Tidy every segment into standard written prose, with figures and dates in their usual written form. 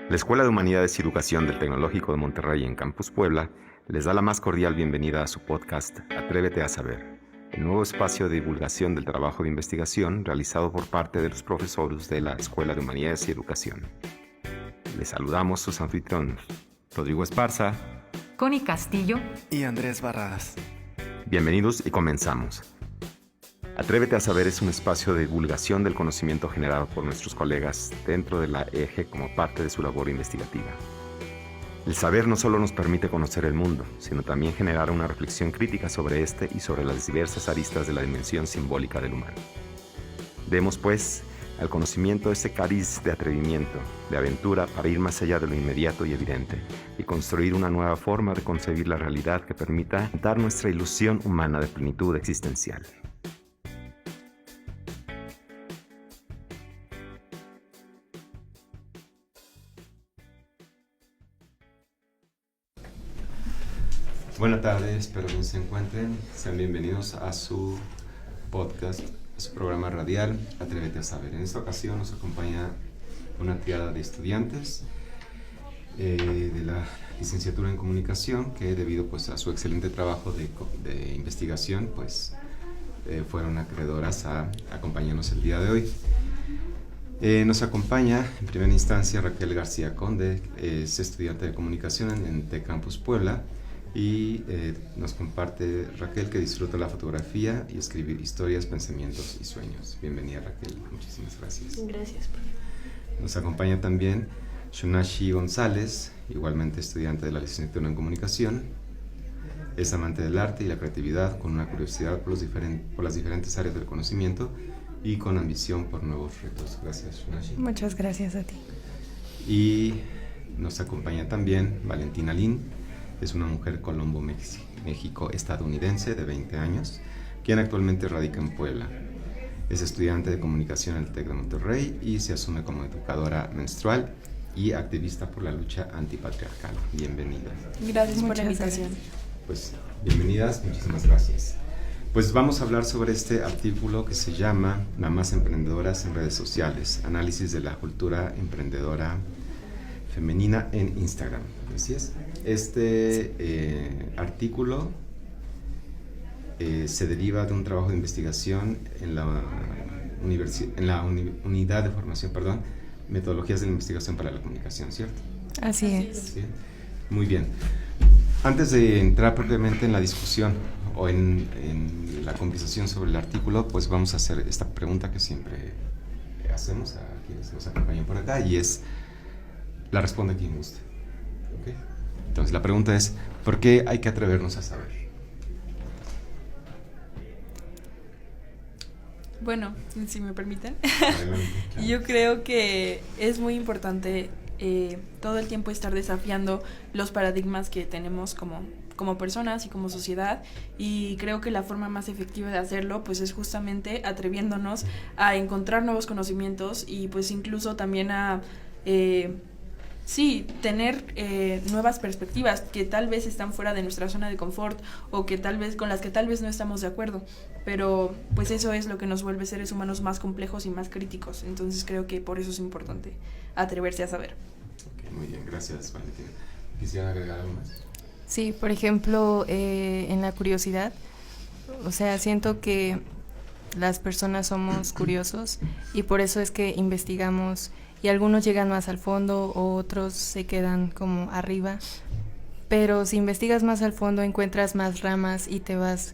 La Escuela de Humanidades y Educación del Tecnológico de Monterrey en Campus Puebla les da la más cordial bienvenida a su podcast Atrévete a Saber, el nuevo espacio de divulgación del trabajo de investigación realizado por parte de los profesores de la Escuela de Humanidades y Educación. Les saludamos sus anfitriones, Rodrigo Esparza, Connie Castillo y Andrés Barradas. Bienvenidos y comenzamos. Atrévete a Saber es un espacio de divulgación del conocimiento generado por nuestros colegas dentro de la EGE como parte de su labor investigativa. El saber no solo nos permite conocer el mundo, sino también generar una reflexión crítica sobre este y sobre las diversas aristas de la dimensión simbólica del humano. Demos, pues, al conocimiento ese cariz de atrevimiento, de aventura para ir más allá de lo inmediato y evidente y construir una nueva forma de concebir la realidad que permita dar nuestra ilusión humana de plenitud existencial. Buenas tardes, espero que se encuentren. Sean bienvenidos a su podcast, a su programa radial Atrévete a Saber. En esta ocasión nos acompaña una triada de estudiantes de la licenciatura en comunicación que debido pues, a su excelente trabajo de investigación pues, fueron acreedoras a acompañarnos el día de hoy. Nos acompaña en primera instancia Raquel García Conde, es estudiante de comunicación en TEC Campus Puebla. Y nos comparte Raquel que disfruta la fotografía y escribir historias, pensamientos y sueños. Bienvenida Raquel, muchísimas gracias. Gracias. Nos acompaña también Shunashi González, igualmente estudiante de la licenciatura en comunicación. Es amante del arte y la creatividad con una curiosidad por las diferentes áreas del conocimiento y con ambición por nuevos retos. Gracias Shunashi. Muchas gracias a ti. Y nos acompaña también Valentina Lin. Es una mujer colombo-méxico-estadounidense de 20 años, quien actualmente radica en Puebla. Es estudiante de comunicación en el TEC de Monterrey y se asume como educadora menstrual y activista por la lucha antipatriarcal. Bienvenida. Gracias por la invitación. Pues bienvenidas, muchísimas gracias. Pues vamos a hablar sobre este artículo que se llama Mamás emprendedoras en redes sociales, análisis de la cultura emprendedora femenina en Instagram. Así es. Este artículo se deriva de un trabajo de investigación en la unidad de formación, metodologías de la investigación para la comunicación, ¿cierto? Así es. ¿Sí? Muy bien. Antes de entrar propiamente en la discusión o en la conversación sobre el artículo, pues vamos a hacer esta pregunta que siempre hacemos a quienes nos acompañan por acá y es, la responde quien guste. ¿Okay? Entonces la pregunta es, ¿por qué hay que atrevernos a saber? Bueno, si me permiten, Adelante, claro. yo creo que es muy importante todo el tiempo estar desafiando los paradigmas que tenemos como personas y como sociedad, y creo que la forma más efectiva de hacerlo pues es justamente atreviéndonos a encontrar nuevos conocimientos y pues incluso también a tener nuevas perspectivas que tal vez están fuera de nuestra zona de confort o que tal vez con las que tal vez no estamos de acuerdo, pero pues eso es lo que nos vuelve seres humanos más complejos y más críticos. Entonces creo que por eso es importante atreverse a saber. Okay, muy bien, gracias Valentina. ¿Quisieran agregar algo más? Sí, por ejemplo, en la curiosidad, o sea, siento que las personas somos curiosos y por eso es que investigamos y algunos llegan más al fondo o otros se quedan como arriba, pero si investigas más al fondo encuentras más ramas y te vas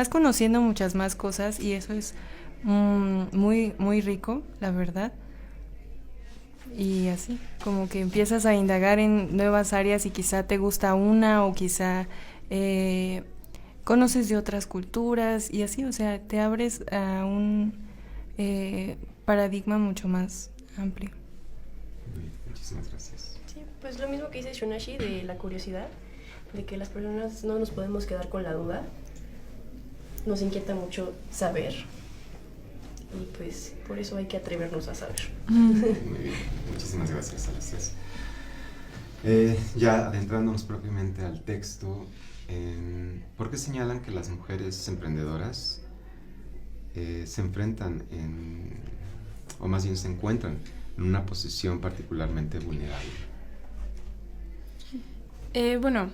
conociendo muchas más cosas y eso es muy, muy rico, la verdad. Y así, como que empiezas a indagar en nuevas áreas y quizá te gusta una o quizá conoces de otras culturas y así, o sea, te abres a un paradigma mucho más amplio. Muy bien, muchísimas gracias. Sí, pues lo mismo que dice Shunashi de la curiosidad, de que las personas no nos podemos quedar con la duda, nos inquieta mucho saber y pues por eso hay que atrevernos a saber. Muy bien, muchísimas gracias a las tres. Ya adentrándonos propiamente al texto, ¿por qué señalan que las mujeres emprendedoras se enfrentan o más bien se encuentran en una posición particularmente vulnerable? Bueno,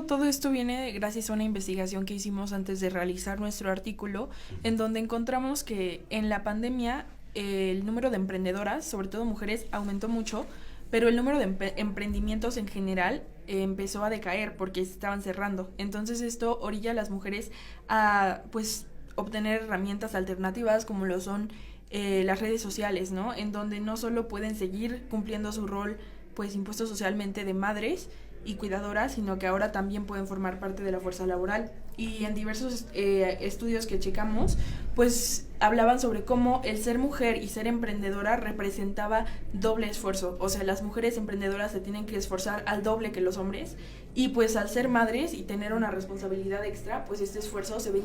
todo esto viene gracias a una investigación que hicimos antes de realizar nuestro artículo, en donde encontramos que en la pandemia el número de emprendedoras, sobre todo mujeres, aumentó mucho, pero el número de emprendimientos en general empezó a decaer porque se estaban cerrando. Entonces esto orilla a las mujeres a pues obtener herramientas alternativas como lo son las redes sociales, ¿no? En donde no solo pueden seguir cumpliendo su rol pues impuesto socialmente de madres y cuidadoras, sino que ahora también pueden formar parte de la fuerza laboral. Y en diversos estudios que checamos, pues hablaban sobre cómo el ser mujer y ser emprendedora representaba doble esfuerzo. O sea, las mujeres emprendedoras se tienen que esforzar al doble que los hombres, y pues al ser madres y tener una responsabilidad extra, pues este esfuerzo se ve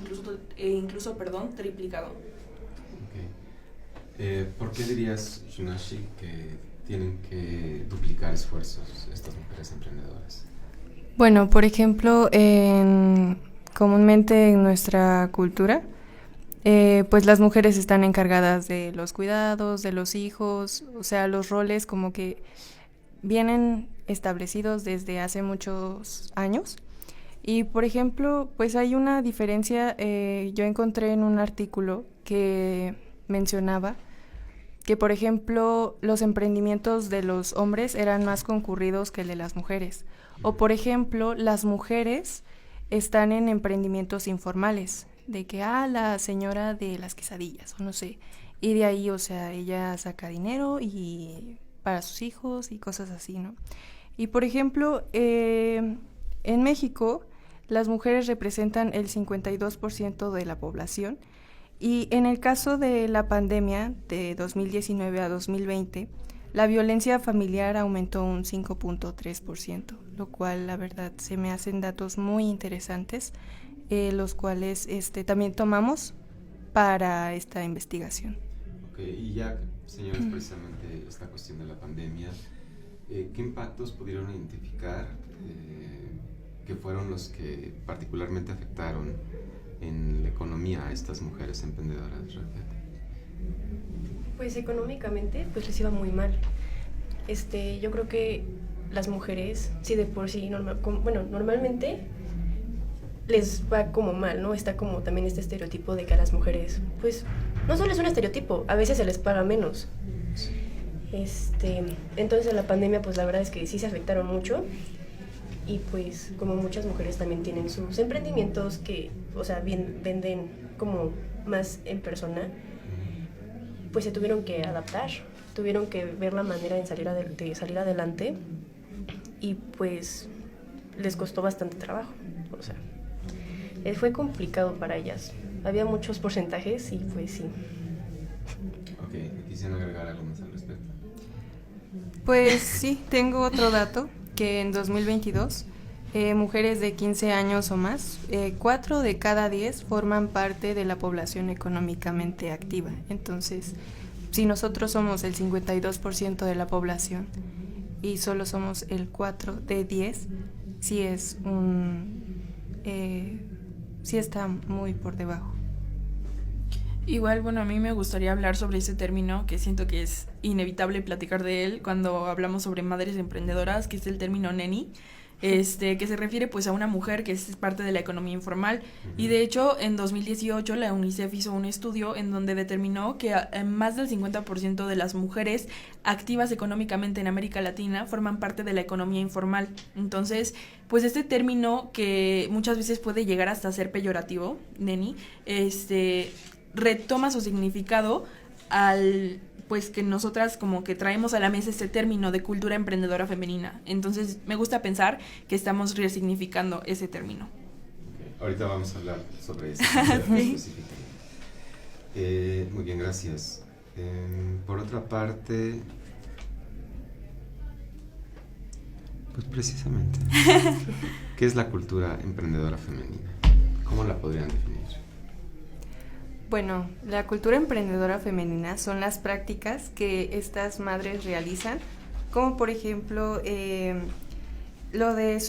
incluso triplicado. Okay. ¿Por qué dirías, Shunashi, que tienen que duplicar esfuerzos estas mujeres emprendedoras? Bueno, por ejemplo, comúnmente en nuestra cultura, pues las mujeres están encargadas de los cuidados, de los hijos, o sea, los roles como que vienen establecidos desde hace muchos años. Y, por ejemplo, pues hay una diferencia, yo encontré en un artículo que mencionaba que, por ejemplo, los emprendimientos de los hombres eran más concurridos que el de las mujeres. O, por ejemplo, las mujeres están en emprendimientos informales, de que, la señora de las quesadillas, o no sé, y de ahí, o sea, ella saca dinero y para sus hijos y cosas así, ¿no? Y, por ejemplo, en México, las mujeres representan el 52% de la población. Y en el caso de la pandemia de 2019 a 2020, la violencia familiar aumentó un 5.3%, lo cual la verdad se me hacen datos muy interesantes, los cuales también tomamos para esta investigación. Ok, y ya, señores, precisamente esta cuestión de la pandemia, ¿qué impactos pudieron identificar que fueron los que particularmente afectaron en la economía a estas mujeres emprendedoras? Pues económicamente pues les iba muy mal. Yo creo que las mujeres, sí, de por sí, normalmente les va como mal, ¿no? Está como también este estereotipo de que a las mujeres, pues, no solo es un estereotipo, a veces se les paga menos. Entonces en la pandemia pues la verdad es que sí se afectaron mucho. Y pues como muchas mujeres también tienen sus emprendimientos que, o sea, venden como más en persona, pues se tuvieron que adaptar, tuvieron que ver la manera de salir adelante, y pues les costó bastante trabajo, o sea, fue complicado para ellas. Había muchos porcentajes y pues sí. Ok, ¿quisieran agregar algo más al respecto? Pues sí, tengo otro dato, que en 2022 mujeres de 15 años o más, 4 de cada 10 forman parte de la población económicamente activa. Entonces, si nosotros somos el 52% de la población y solo somos el 4 de 10, sí está muy por debajo. Igual, bueno, a mí me gustaría hablar sobre ese término que siento que es inevitable platicar de él cuando hablamos sobre madres emprendedoras, que es el término neni, que se refiere pues a una mujer que es parte de la economía informal. Y de hecho, en 2018 la UNICEF hizo un estudio en donde determinó que más del 50% de las mujeres activas económicamente en América Latina forman parte de la economía informal. Entonces, pues este término, que muchas veces puede llegar hasta ser peyorativo, neni, retoma su significado al pues que nosotras como que traemos a la mesa este término de cultura emprendedora femenina. Entonces me gusta pensar que estamos resignificando ese término. Okay. Ahorita vamos a hablar sobre eso específicamente. Muy bien, gracias. Por otra parte, pues precisamente, ¿qué es la cultura emprendedora femenina? ¿Cómo la podrían definir? Bueno, la cultura emprendedora femenina son las prácticas que estas madres realizan, como por ejemplo lo de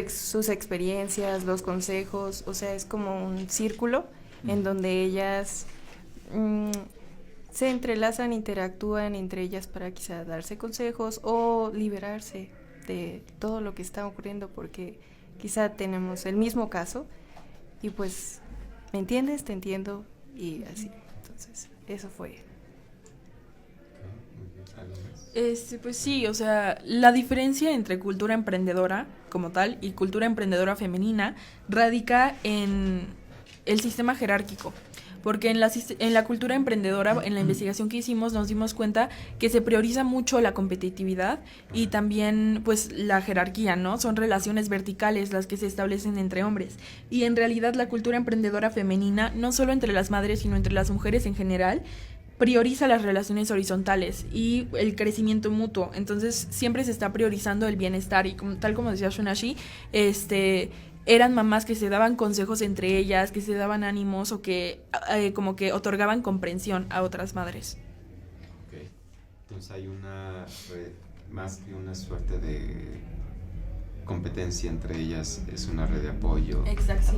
sus experiencias, los consejos, o sea, es como un círculo en donde ellas se entrelazan, interactúan entre ellas para quizá darse consejos o liberarse de todo lo que está ocurriendo, porque quizá tenemos el mismo caso y pues, ¿me entiendes? Te entiendo y así. Entonces, eso fue. Pues sí, o sea, la diferencia entre cultura emprendedora como tal y cultura emprendedora femenina radica en el sistema jerárquico. Porque en la cultura emprendedora, en la investigación que hicimos, nos dimos cuenta que se prioriza mucho la competitividad y también pues la jerarquía, ¿no? Son relaciones verticales las que se establecen entre hombres. Y en realidad la cultura emprendedora femenina, no solo entre las madres, sino entre las mujeres en general, prioriza las relaciones horizontales y el crecimiento mutuo. Entonces siempre se está priorizando el bienestar y tal como decía Shunashi, eran mamás que se daban consejos entre ellas, que se daban ánimos o que como que otorgaban comprensión a otras madres. Ok, entonces hay más que una suerte de competencia entre ellas, es una red de apoyo. Exacto.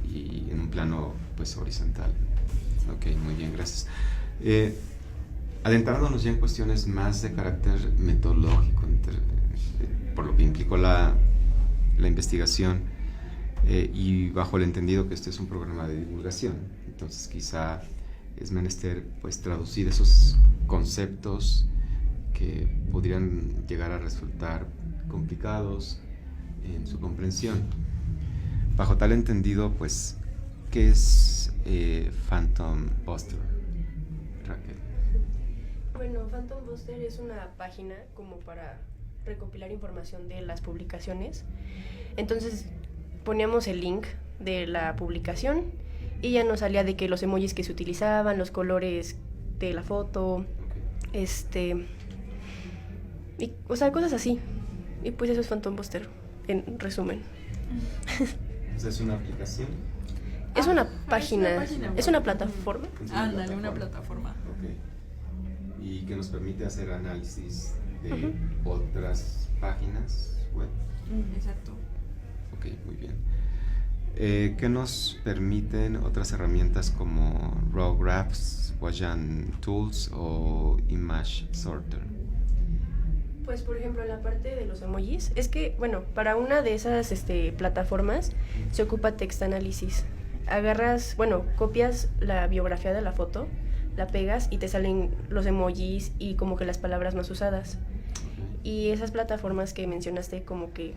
Y en un plano pues horizontal. Ok, muy bien, gracias. Adentrándonos ya en cuestiones más de carácter metodológico, por lo que implicó la investigación, y bajo el entendido que este es un programa de divulgación, entonces quizá es menester pues traducir esos conceptos que podrían llegar a resultar complicados en su comprensión. Bajo tal entendido, pues, ¿qué es Phantom Buster, Raquel? Bueno, Phantom Buster es una página como para recopilar información de las publicaciones. Entonces poníamos el link de la publicación y ya nos salía de que los emojis que se utilizaban, los colores de la foto, y, o sea, cosas así. Y pues eso es Phantom Buster, en resumen. ¿Es una aplicación? Es una página, es una plataforma. Ándale, una plataforma. Ok. Y que nos permite hacer análisis de otras páginas web. Exacto. Ok, muy bien. ¿Qué nos permiten otras herramientas como Raw Graphs, Wajan Tools o Image Sorter? Pues por ejemplo en la parte de los emojis, es que bueno, para una de esas plataformas se ocupa text análisis. Agarras, bueno, copias la biografía de la foto, la pegas y te salen los emojis y como que las palabras más usadas. Y esas plataformas que mencionaste como que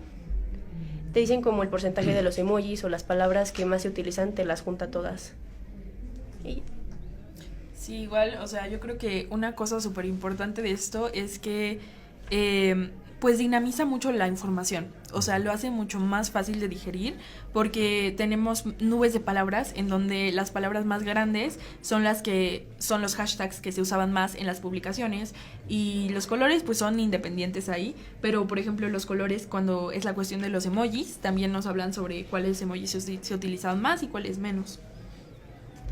te dicen como el porcentaje de los emojis o las palabras que más se utilizan, te las junta todas. Y sí, igual, o sea, yo creo que una cosa súper importante de esto es que pues dinamiza mucho la información, o sea, lo hace mucho más fácil de digerir porque tenemos nubes de palabras en donde las palabras más grandes son las que son los hashtags que se usaban más en las publicaciones y los colores pues son independientes ahí, pero por ejemplo los colores cuando es la cuestión de los emojis también nos hablan sobre cuáles emojis se utilizaban más y cuáles menos.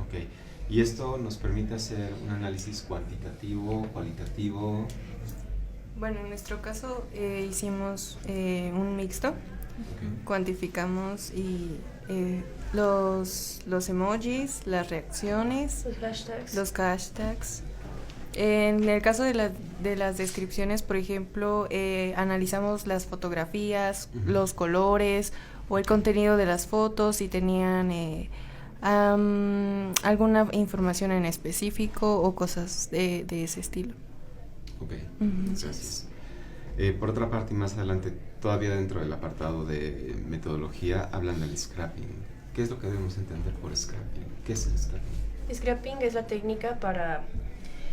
Ok, y esto nos permite hacer un análisis cuantitativo, cualitativo. Bueno, en nuestro caso hicimos un mixto, cuantificamos y los emojis, las reacciones, los hashtags. En el caso de las descripciones, por ejemplo, analizamos las fotografías, los colores o el contenido de las fotos, si tenían alguna información en específico o cosas de ese estilo. Ok, gracias. Por otra parte, más adelante, todavía dentro del apartado de metodología, hablan del scrapping. ¿Qué es lo que debemos entender por scrapping? ¿Qué es el scrapping? Scrapping es la técnica para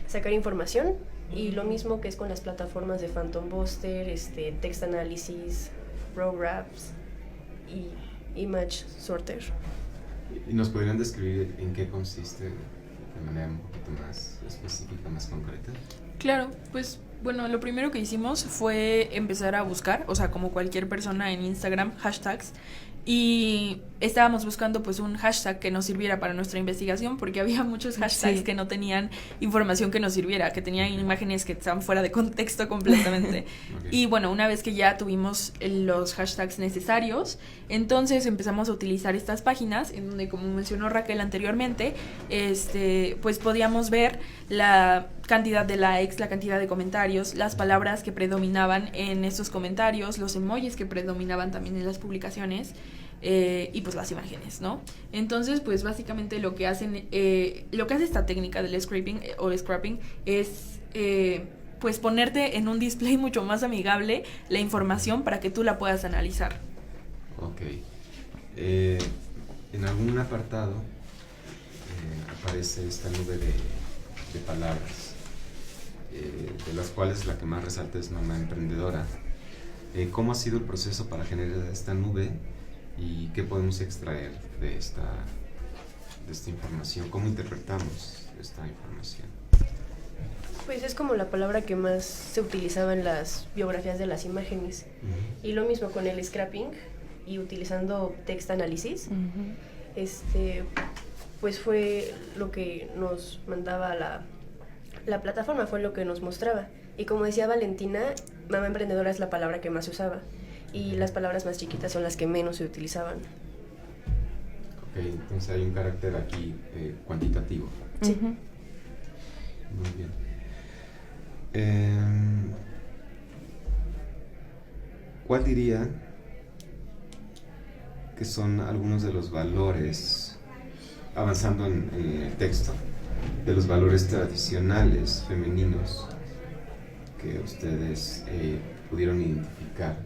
sacar información y lo mismo que es con las plataformas de Phantom Buster, Text Analysis, Raw Graphs y Image Sorter. ¿Y nos podrían describir en qué consiste de manera un poquito más específica, más concreta? Claro, pues bueno, lo primero que hicimos fue empezar a buscar, o sea, como cualquier persona en Instagram, hashtags, y estábamos buscando pues un hashtag que nos sirviera para nuestra investigación, porque había muchos hashtags que no tenían información que nos sirviera, que tenían imágenes que estaban fuera de contexto completamente. Y bueno, una vez que ya tuvimos los hashtags necesarios, entonces empezamos a utilizar estas páginas en donde, como mencionó Raquel anteriormente, pues podíamos ver la cantidad de likes, la cantidad de comentarios, las palabras que predominaban en estos comentarios, los emojis que predominaban también en las publicaciones, y pues las imágenes, ¿no? Entonces, pues básicamente lo que hace esta técnica del scraping o scrapping es pues ponerte en un display mucho más amigable la información para que tú la puedas analizar. Ok. En algún apartado aparece esta nube de palabras, de las cuales la que más resalta es mamá emprendedora. ¿Cómo ha sido el proceso para generar esta nube y qué podemos extraer de esta información? ¿Cómo interpretamos esta información? Pues es como la palabra que más se utilizaba en las biografías de las imágenes. Y lo mismo con el scrapping y utilizando text analysis. Pues fue lo que nos mandaba la plataforma, fue lo que nos mostraba. Y como decía Valentina, mamá emprendedora es la palabra que más se usaba. Y las palabras más chiquitas son las que menos se utilizaban. Ok, entonces hay un carácter aquí cuantitativo. Sí. Muy bien. ¿Cuál diría que son algunos de los valores, avanzando en el texto, de los valores tradicionales femeninos que ustedes pudieron identificar?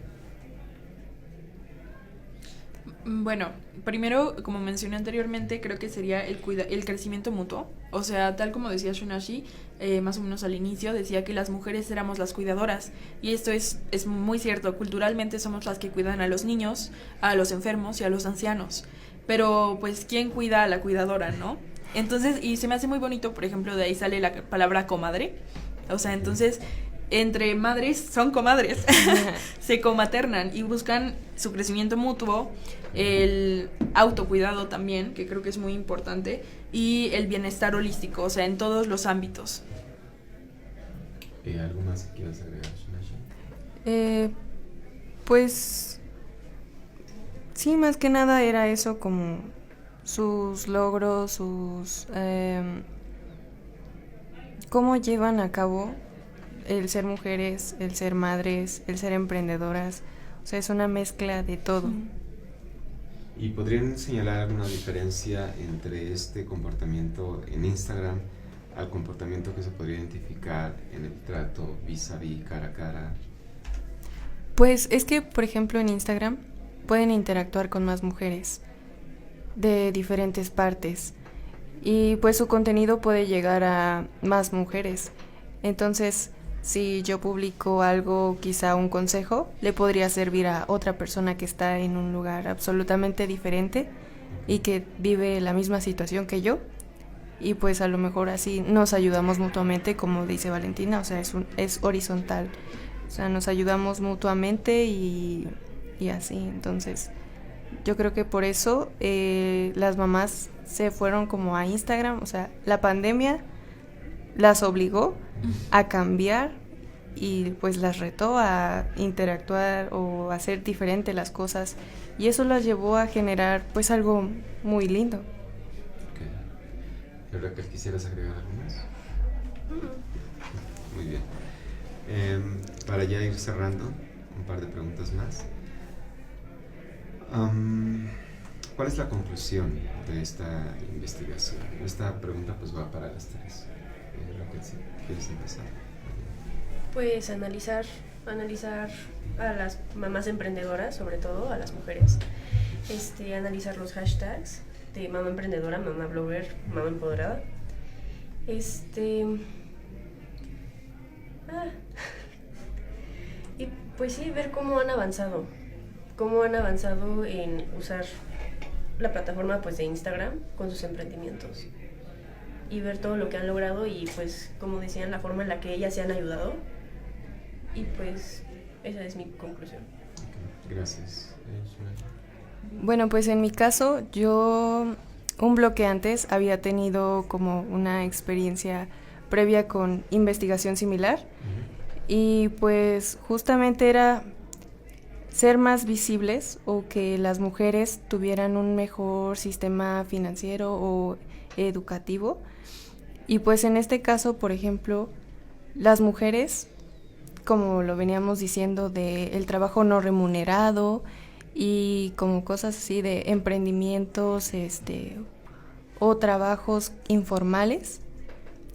Bueno, primero, como mencioné anteriormente, creo que sería el crecimiento mutuo. O sea, tal como decía Shunashi, más o menos al inicio, decía que las mujeres éramos las cuidadoras. Y esto es muy cierto. Culturalmente somos las que cuidan a los niños, a los enfermos y a los ancianos. Pero, pues, ¿quién cuida a la cuidadora, no? Entonces, y se me hace muy bonito, por ejemplo, de ahí sale la palabra comadre. O sea, entonces, entre madres son comadres. Se comaternan y buscan su crecimiento mutuo, el autocuidado también, que creo que es muy importante, y el bienestar holístico, o sea, en todos los ámbitos. ¿Algo más que quieras agregar, Shunashi? Pues sí, más que nada era eso, como sus logros, cómo llevan a cabo el ser mujeres, el ser madres, el ser emprendedoras. O sea, es una mezcla de todo. ¿Y podrían señalar alguna diferencia entre este comportamiento en Instagram al comportamiento que se podría identificar en el trato vis a vis, cara a cara? Pues es que, por ejemplo, en Instagram pueden interactuar con más mujeres de diferentes partes y pues su contenido puede llegar a más mujeres. Entonces, si yo publico algo, quizá un consejo, le podría servir a otra persona que está en un lugar absolutamente diferente y que vive la misma situación que yo. Y pues a lo mejor así nos ayudamos mutuamente, como dice Valentina, o sea, es horizontal. O sea, nos ayudamos mutuamente y así. Entonces, yo creo que por eso las mamás se fueron como a Instagram. O sea, la pandemia las obligó a cambiar y pues las retó a interactuar o hacer diferente las cosas, y eso las llevó a generar pues algo muy lindo. Okay. Raquel, ¿quisieras agregar algo más? Muy bien. Para ya ir cerrando, un par de preguntas más. ¿Cuál es la conclusión de esta investigación? Esta pregunta pues va para las tres. Raquel, si quieres empezar. Pues analizar a las mamás emprendedoras, sobre todo a las mujeres. Analizar los hashtags de mamá emprendedora, mamá blogger, mamá empoderada. Y pues sí, ver cómo han avanzado en usar la plataforma pues de Instagram con sus emprendimientos. Y ver todo lo que han logrado y pues, como decían, la forma en la que ellas se han ayudado. Y pues, esa es mi conclusión. Okay, gracias. Bueno, pues en mi caso, yo un bloque antes había tenido como una experiencia previa con investigación similar y pues justamente era ser más visibles o que las mujeres tuvieran un mejor sistema financiero o educativo. Y pues en este caso, por ejemplo, las mujeres, como lo veníamos diciendo, de el trabajo no remunerado y como cosas así de emprendimientos, o trabajos informales.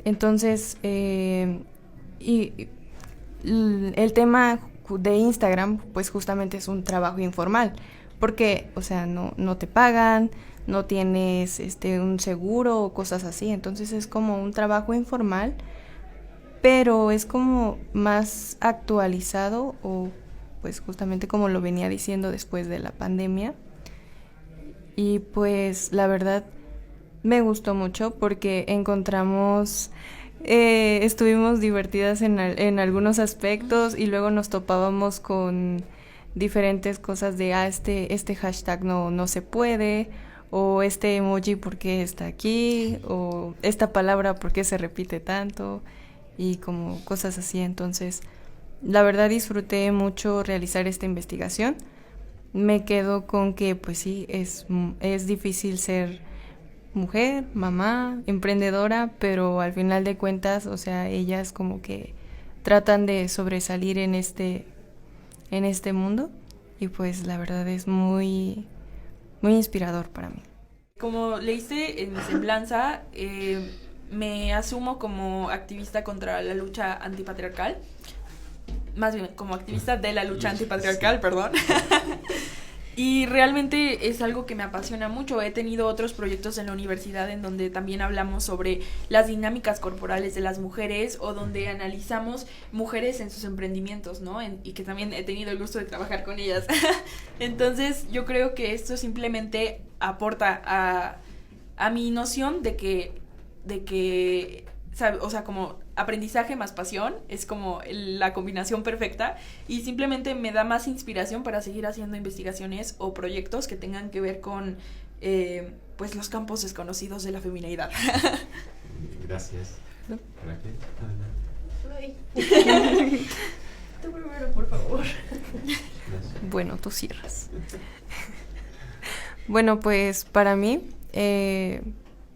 Entonces, y el tema de Instagram, pues justamente es un trabajo informal, porque, o sea, no te pagan, no tienes un seguro o cosas así, entonces es como un trabajo informal, pero es como más actualizado o pues justamente como lo venía diciendo después de la pandemia. Y pues la verdad me gustó mucho porque encontramos, estuvimos divertidas en algunos aspectos y luego nos topábamos con diferentes cosas de, este hashtag no se puede, o este emoji por qué está aquí, o esta palabra por qué se repite tanto, y como cosas así. Entonces, la verdad disfruté mucho realizar esta investigación. Me quedo con que, pues sí, es difícil ser mujer, mamá, emprendedora, pero al final de cuentas, o sea, ellas como que tratan de sobresalir en este mundo y pues la verdad es muy, muy inspirador para mí. Como leíste en mi semblanza, me asumo como activista contra la lucha antipatriarcal, más bien como activista de la lucha antipatriarcal, perdón. Y realmente es algo que me apasiona mucho. He tenido otros proyectos en la universidad en donde también hablamos sobre las dinámicas corporales de las mujeres o donde analizamos mujeres en sus emprendimientos, ¿no? Y que también he tenido el gusto de trabajar con ellas. Entonces yo creo que esto simplemente aporta a mi noción de que o sea, como aprendizaje más pasión es como la combinación perfecta y simplemente me da más inspiración para seguir haciendo investigaciones o proyectos que tengan que ver con pues los campos desconocidos de la femineidad. Gracias. ¿Para qué? Ay. Tú primero, por favor. Gracias. Bueno, tú cierras. Bueno, pues para mí,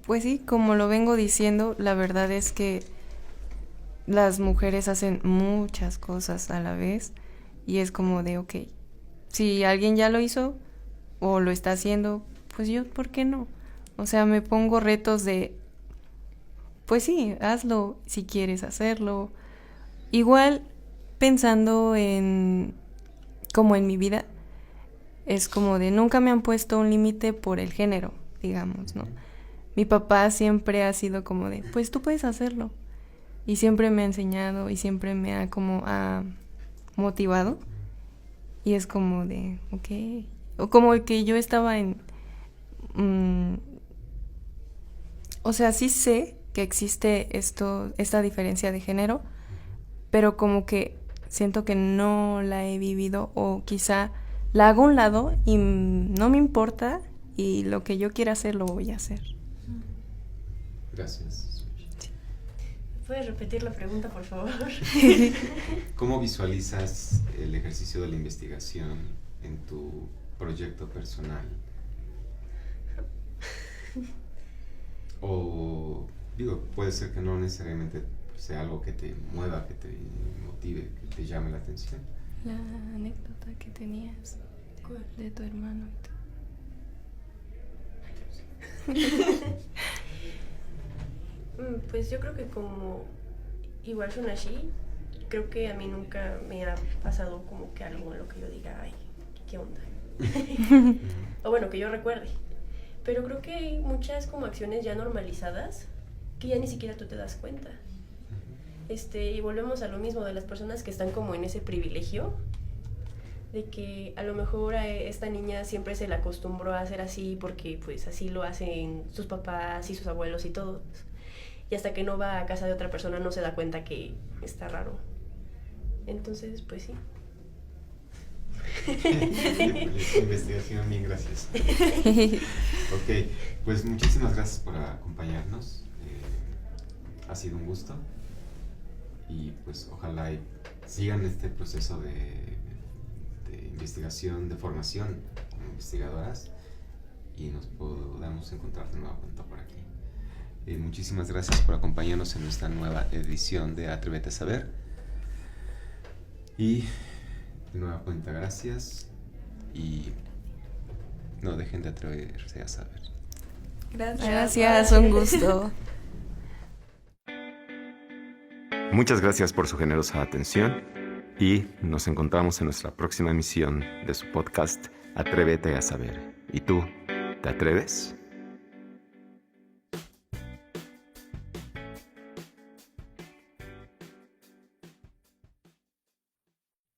pues sí, como lo vengo diciendo, la verdad es que las mujeres hacen muchas cosas a la vez y es como de, ok, si alguien ya lo hizo o lo está haciendo, pues yo, ¿por qué no? O sea, me pongo retos de, pues sí, hazlo si quieres hacerlo. Igual pensando como en mi vida, es como de, nunca me han puesto un límite por el género, digamos, ¿no? Mi papá siempre ha sido como de, pues tú puedes hacerlo. Y siempre me ha enseñado y siempre me ha motivado. Y es como de, ok. O como que yo estaba o sea, sí sé que existe esta diferencia de género, pero como que siento que no la he vivido o quizá la hago a un lado y no me importa y lo que yo quiera hacer lo voy a hacer. Gracias. ¿Puedes repetir la pregunta, por favor? ¿Cómo visualizas el ejercicio de la investigación en tu proyecto personal? O, digo, puede ser que no necesariamente sea algo que te mueva, que te motive, que te llame la atención. La anécdota que tenías de tu hermano. Pues yo creo que como igual Shunashi, creo que a mí nunca me ha pasado como que algo en lo que yo diga, ay, ¿qué onda? O bueno, que yo recuerde. Pero creo que hay muchas como acciones ya normalizadas que ya ni siquiera tú te das cuenta. Y volvemos a lo mismo de las personas que están como en ese privilegio de que a lo mejor a esta niña siempre se la acostumbró a hacer así porque pues así lo hacen sus papás y sus abuelos y todos. Y hasta que no va a casa de otra persona no se da cuenta que está raro. Entonces, pues sí. Investigación, bien, gracias. Ok, pues muchísimas gracias por acompañarnos. Ha sido un gusto. Y pues ojalá sigan este proceso de investigación, de formación como investigadoras, y nos podamos encontrar de nueva cuenta por aquí. Muchísimas gracias por acompañarnos en esta nueva edición de Atrévete a Saber. Y de nueva cuenta, gracias. Y no dejen de atreverse a saber. Gracias, un gusto. Muchas gracias por su generosa atención y nos encontramos en nuestra próxima emisión de su podcast Atrévete a Saber. ¿Y tú, te atreves?